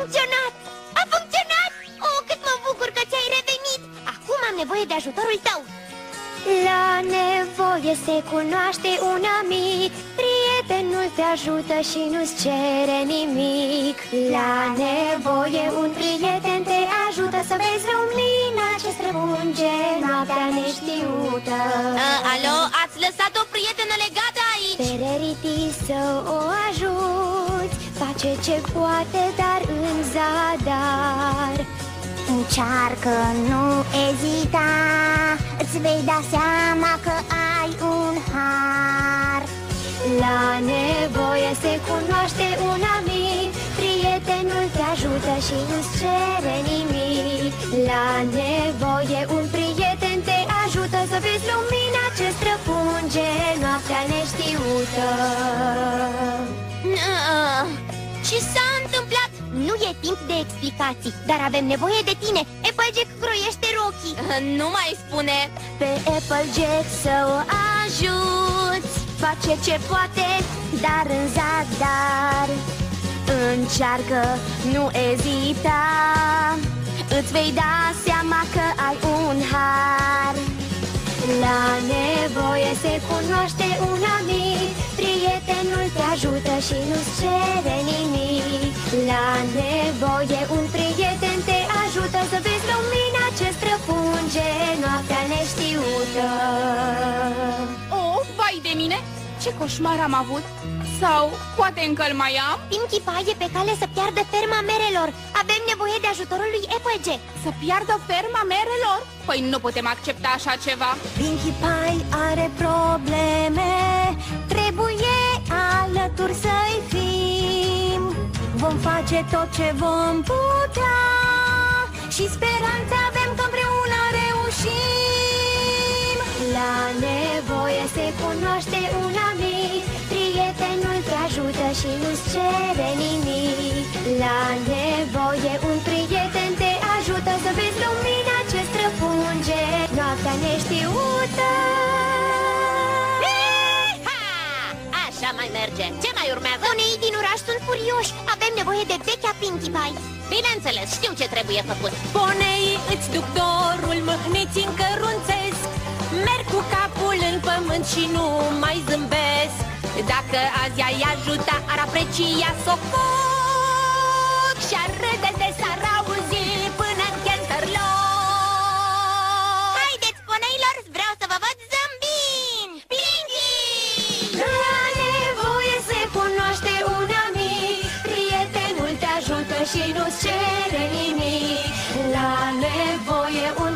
funcționat! A funcționat! Oh, cât mă bucur că ți-ai revenit! Acum am nevoie de ajutorul tău! La nevoie se cunoaște un amic, prietenul te ajută și nu-ți cere nimic. La nevoie un prieten te ajută să vezi lumina ce străpunge noaptea neștiută. Alo, ați lăsat o prietenă legată aici? Pe Rarity să o ajuți, face ce poate, dar în zadar. Încearcă, nu ezita, îți vei da seama că ai un har. La nevoie se cunoaște un amic, prietenul te ajută și nu-ți cere nimic. La nevoie un prieten te ajută să vezi lumina ce străpunge noaptea neștiută. Ce s-a întâmplat? Nu e timp de explicații, dar avem nevoie de tine. Applejack croiește Rocky. Nu mai spune. Pe Applejack să o ajuți, face ce poate, dar în zadar. Încearcă, nu ezita, îți vei da seama că ai un har. La nevoie se cunoaște un amic, prietenul te ajută și nu-ți cere nimic. La nevoie un prieten te ajută să vezi lumina ce străpunge noaptea neștiută. Oh, vai de mine! Ce coșmar am avut! Sau poate încă îl mai am? Pinkie Pie e pe cale să piardă ferma merelor. Avem nevoie de ajutorul lui Applejack. Să piardă ferma merelor? Păi nu putem accepta așa ceva. Pinkie Pie are probleme, trebuie alături să-i fim. Vom face tot ce vom putea și speranța avem că împreună reușim. La nevoie se cunoaște un amic, prietenul te ajută și nu-ți cere nimic. La nevoie un prieten te ajută să vezi lumina ce străpunge noaptea neștiută. Așa mai merge. Ce mai urmează? Unii din oraș sunt furioși. Avem nevoie de vechea Pinkie Pie. Bineînțeles, știu ce trebuie făcut. Poneii îți duc dorul, mâhniți încărunțesc, merg cu capul în pământ și nu mai zâmbesc. Dacă azi ai ajuta, ar aprecia sococ și-ar râde de s-ar auzi până în Canterlot. Haideți, poneilor, vreau să vă văd zâmbind! Pinkie! La nevoie se cunoaște un amic, prietenul te ajută și nu-ți cere nimic. La nevoie un